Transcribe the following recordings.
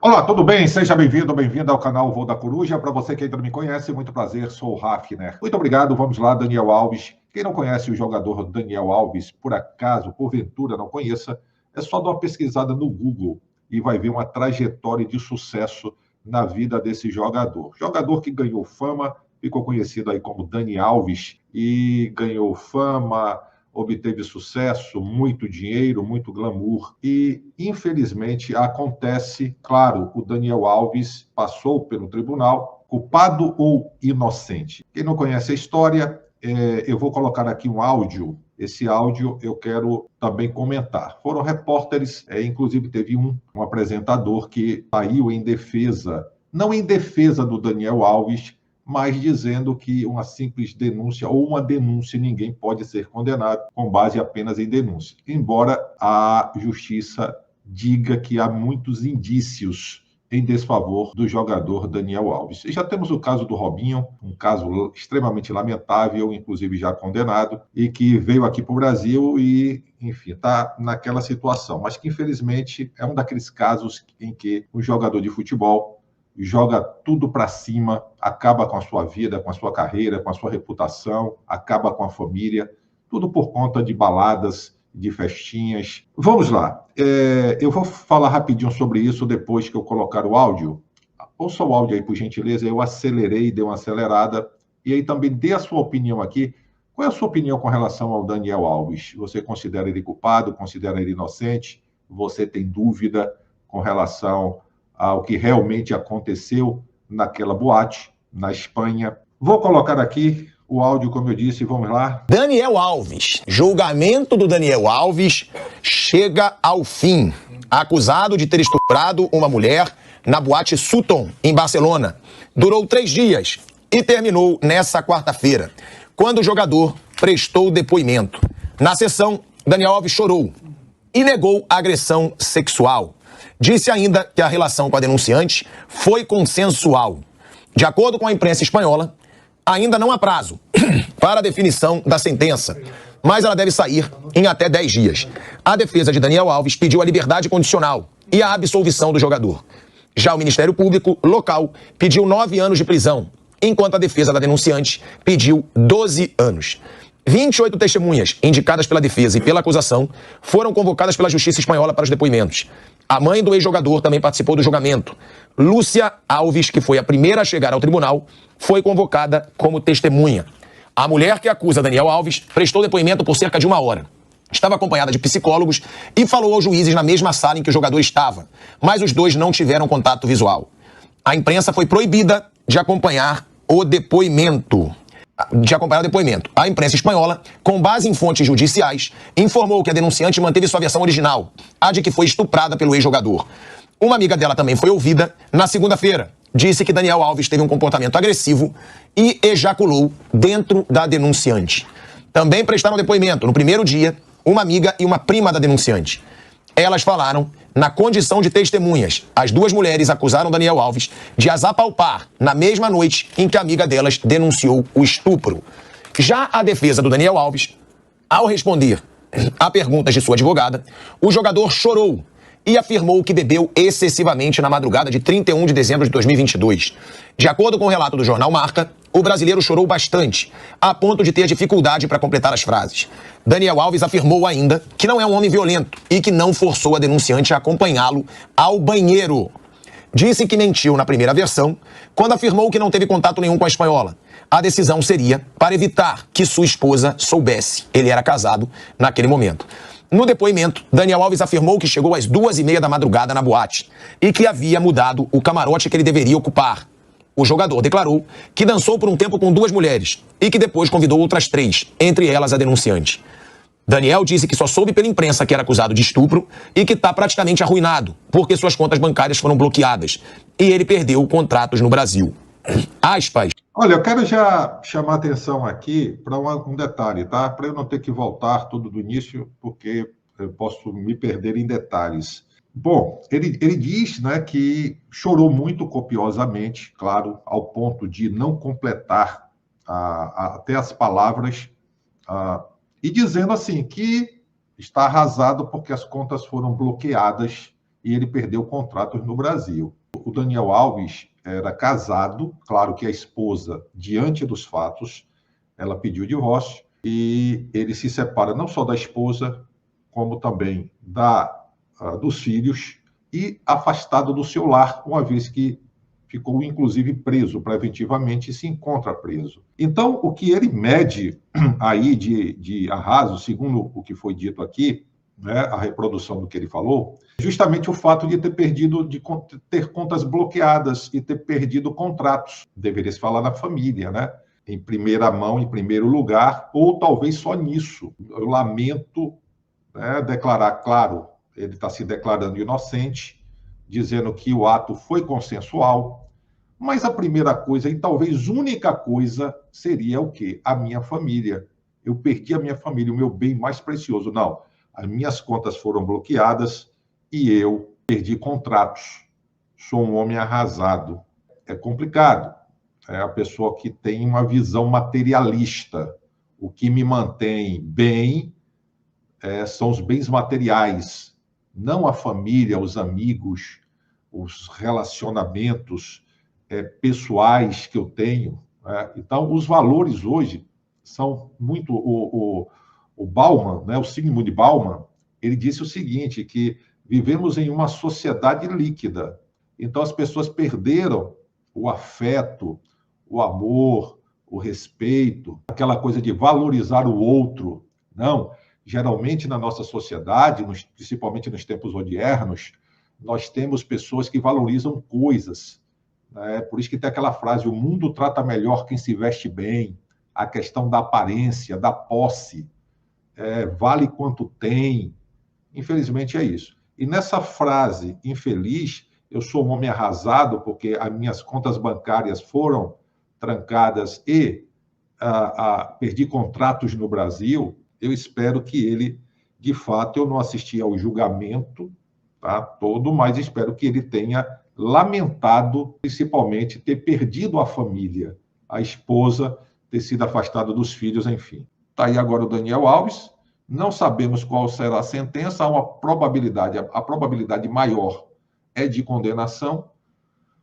Olá, tudo bem? Seja bem-vindo, bem-vinda ao canal Voo da Coruja. Para você que ainda não me conhece, muito prazer, sou o Hafner. Muito obrigado, vamos lá, Daniel Alves. Quem não conhece o jogador Daniel Alves, por acaso, porventura não conheça, é só dar uma pesquisada no Google e vai ver uma trajetória de sucesso na vida desse jogador. Jogador que ganhou fama, ficou conhecido aí como Dani Alves e ganhou fama, obteve sucesso, muito dinheiro, muito glamour. E, infelizmente, acontece, claro, o Daniel Alves passou pelo tribunal, culpado ou inocente. Quem não conhece a história, eu vou colocar aqui um áudio. Esse áudio eu quero também comentar. Foram repórteres, inclusive teve um apresentador que saiu em defesa, não em defesa do Daniel Alves, mas dizendo que uma simples denúncia ou uma denúncia ninguém pode ser condenado com base apenas em denúncia. Embora a justiça diga que há muitos indícios em desfavor do jogador Daniel Alves. E já temos o caso do Robinho, um caso extremamente lamentável, inclusive já condenado, e que veio aqui para o Brasil e, enfim, está naquela situação. Mas que, infelizmente, é um daqueles casos em que o jogador de futebol joga tudo para cima, acaba com a sua vida, com a sua carreira, com a sua reputação, acaba com a família, tudo por conta de baladas, de festinhas. Vamos lá, eu vou falar rapidinho sobre isso depois que eu colocar o áudio. Ouça o áudio aí, por gentileza, eu acelerei, dei uma acelerada, e aí também dê a sua opinião aqui. Qual é a sua opinião com relação ao Daniel Alves? Você considera ele culpado, considera ele inocente? Você tem dúvida com relação ao que realmente aconteceu naquela boate, na Espanha? Vou colocar aqui o áudio, como eu disse, vamos lá. Daniel Alves. Julgamento do Daniel Alves chega ao fim. Acusado de ter estuprado uma mulher na boate Sutton, em Barcelona. Durou 3 dias e terminou nessa quarta-feira, quando o jogador prestou depoimento. Na sessão, Daniel Alves chorou e negou a agressão sexual. Disse ainda que a relação com a denunciante foi consensual. De acordo com a imprensa espanhola, ainda não há prazo para a definição da sentença, mas ela deve sair em até 10 dias. A defesa de Daniel Alves pediu a liberdade condicional e a absolvição do jogador. Já o Ministério Público local pediu 9 anos de prisão, enquanto a defesa da denunciante pediu 12 anos. 28 testemunhas, indicadas pela defesa e pela acusação, foram convocadas pela Justiça Espanhola para os depoimentos. A mãe do ex-jogador também participou do julgamento. Lúcia Alves, que foi a primeira a chegar ao tribunal, foi convocada como testemunha. A mulher que acusa Daniel Alves prestou depoimento por cerca de 1 hora. Estava acompanhada de psicólogos e falou aos juízes na mesma sala em que o jogador estava, mas os dois não tiveram contato visual. A imprensa foi proibida de acompanhar o depoimento. A imprensa espanhola, com base em fontes judiciais, informou que a denunciante manteve sua versão original, a de que foi estuprada pelo ex-jogador. Uma amiga dela também foi ouvida na segunda-feira. Disse que Daniel Alves teve um comportamento agressivo e ejaculou dentro da denunciante. Também prestaram depoimento, no primeiro dia, uma amiga e uma prima da denunciante. Elas falaram na condição de testemunhas. As duas mulheres acusaram Daniel Alves de as apalpar na mesma noite em que a amiga delas denunciou o estupro. Já a defesa do Daniel Alves, ao responder a perguntas de sua advogada, o jogador chorou e afirmou que bebeu excessivamente na madrugada de 31 de dezembro de 2022. De acordo com o relato do jornal Marca, o brasileiro chorou bastante, a ponto de ter dificuldade para completar as frases. Daniel Alves afirmou ainda que não é um homem violento e que não forçou a denunciante a acompanhá-lo ao banheiro. Disse que mentiu na primeira versão, quando afirmou que não teve contato nenhum com a espanhola. A decisão seria para evitar que sua esposa soubesse. Ele era casado naquele momento. No depoimento, Daniel Alves afirmou que chegou às 2h30 da madrugada na boate e que havia mudado o camarote que ele deveria ocupar. O jogador declarou que dançou por um tempo com 2 mulheres e que depois convidou outras 3, entre elas a denunciante. Daniel disse que só soube pela imprensa que era acusado de estupro e que está praticamente arruinado, porque suas contas bancárias foram bloqueadas e ele perdeu contratos no Brasil. Aspas. Olha, eu quero já chamar a atenção aqui para um detalhe, tá? Para eu não ter que voltar tudo do início, porque eu posso me perder em detalhes. Bom, ele diz, né, que chorou muito copiosamente, claro, ao ponto de não completar até as palavras, e dizendo assim que está arrasado porque as contas foram bloqueadas e ele perdeu contratos no Brasil. O Daniel Alves era casado, claro que a esposa, diante dos fatos, ela pediu divórcio, e ele se separa não só da esposa, como também dos filhos, e afastado do seu lar, uma vez que ficou, inclusive, preso preventivamente e se encontra preso. Então, o que ele mede aí de arraso, segundo o que foi dito aqui, né, a reprodução do que ele falou, é justamente o fato de ter perdido, de ter contas bloqueadas e ter perdido contratos. Deveria se falar na família, né? Em primeira mão, em primeiro lugar, ou talvez só nisso. Eu lamento, né, declarar, claro, ele está se declarando inocente, dizendo que o ato foi consensual, mas a primeira coisa, e talvez única coisa, seria o quê? A minha família. Eu perdi a minha família, o meu bem mais precioso. Não, as minhas contas foram bloqueadas e eu perdi contratos. Sou um homem arrasado. É complicado. É a pessoa que tem uma visão materialista. O que me mantém bem são os bens materiais, não a família, os amigos, os relacionamentos pessoais que eu tenho. Né? Então, os valores hoje são muito... O Bauman, né, o Zygmunt Bauman, ele disse o seguinte, que vivemos em uma sociedade líquida. Então, as pessoas perderam o afeto, o amor, o respeito, aquela coisa de valorizar o outro. Não, geralmente na nossa sociedade, principalmente nos tempos modernos, nós temos pessoas que valorizam coisas. Né? Por isso que tem aquela frase, o mundo trata melhor quem se veste bem, a questão da aparência, da posse, vale quanto tem. Infelizmente é isso. E nessa frase infeliz, eu sou um homem arrasado porque as minhas contas bancárias foram trancadas e perdi contratos no Brasil, eu espero que ele, de fato, eu não assisti ao julgamento, tá, todo, mas espero que ele tenha lamentado, principalmente, ter perdido a família, a esposa, ter sido afastado dos filhos, enfim. Está aí agora o Daniel Alves, não sabemos qual será a sentença, há uma probabilidade, a probabilidade maior é de condenação,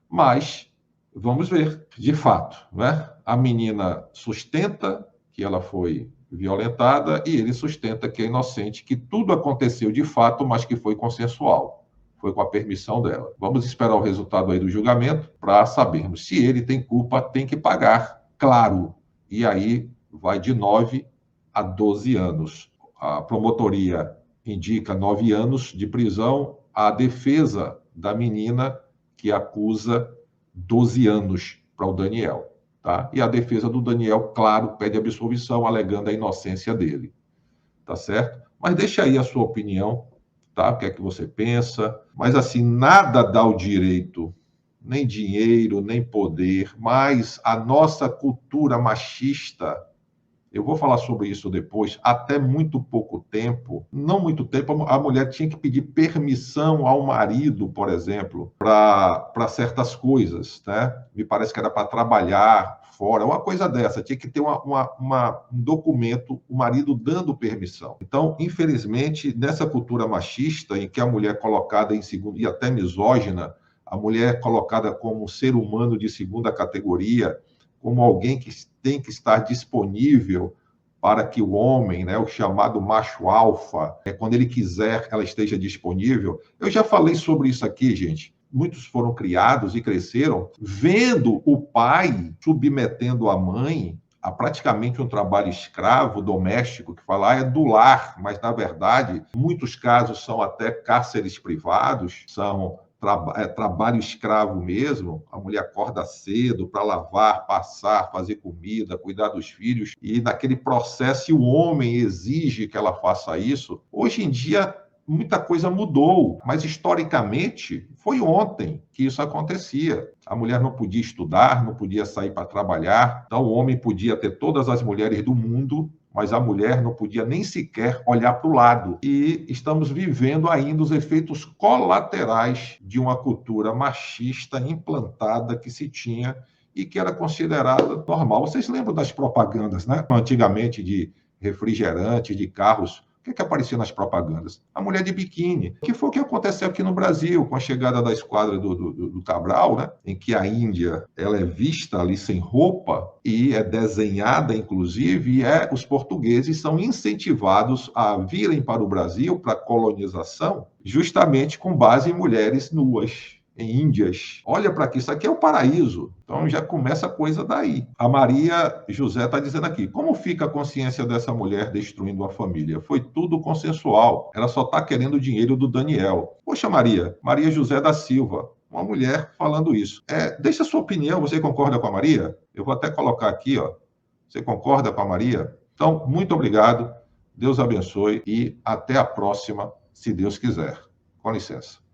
mas vamos ver, de fato, né? A menina sustenta que ela foi violentada e ele sustenta que é inocente, que tudo aconteceu de fato, mas que foi consensual, foi com a permissão dela. Vamos esperar o resultado aí do julgamento para sabermos se ele tem culpa, tem que pagar, claro, e aí vai de 9 a 12 anos. A promotoria indica 9 anos de prisão, a defesa da menina que acusa 12 anos para o Daniel. Tá? E a defesa do Daniel, claro, pede absolvição, alegando a inocência dele. Tá certo? Mas deixa aí a sua opinião, tá? O que é que você pensa? Mas, assim, nada dá o direito, nem dinheiro, nem poder, mas a nossa cultura machista, eu vou falar sobre isso depois, até muito pouco tempo, não muito tempo, a mulher tinha que pedir permissão ao marido, por exemplo, para certas coisas, né? Me parece que era para trabalhar fora, uma coisa dessa, tinha que ter um documento, o marido dando permissão. Então, infelizmente, nessa cultura machista, em que a mulher é colocada em segundo, e até misógina, a mulher é colocada como um ser humano de segunda categoria, como alguém que tem que estar disponível para que o homem, né, o chamado macho alfa, quando ele quiser, ela esteja disponível. Eu já falei sobre isso aqui, gente. Muitos foram criados e cresceram vendo o pai submetendo a mãe a praticamente um trabalho escravo doméstico, que falar é do lar, mas, na verdade, muitos casos são até cárceres privados, são trabalho escravo mesmo. A mulher acorda cedo para lavar, passar, fazer comida, cuidar dos filhos, e naquele processo o homem exige que ela faça isso. Hoje em dia, muita coisa mudou, mas historicamente foi ontem que isso acontecia. A mulher não podia estudar, não podia sair para trabalhar, então o homem podia ter todas as mulheres do mundo, mas a mulher não podia nem sequer olhar para o lado. E estamos vivendo ainda os efeitos colaterais de uma cultura machista implantada que se tinha e que era considerada normal. Vocês lembram das propagandas, né? Antigamente, de refrigerante, de carros O que aparecia nas propagandas? A mulher de biquíni, que foi o que aconteceu aqui no Brasil, com a chegada da esquadra do Cabral, né? Em que a Índia ela é vista ali sem roupa e é desenhada, inclusive, e os portugueses são incentivados a virem para o Brasil, para a colonização, justamente com base em mulheres nuas, em índias. Olha para aqui, isso aqui é o paraíso. Então já começa a coisa daí. A Maria José está dizendo aqui, como fica a consciência dessa mulher destruindo a família? Foi tudo consensual. Ela só está querendo o dinheiro do Daniel. Poxa, Maria José da Silva, uma mulher falando isso. Deixa a sua opinião, você concorda com a Maria? Eu vou até colocar aqui, ó. Você concorda com a Maria? Então, muito obrigado, Deus abençoe e até a próxima, se Deus quiser. Com licença.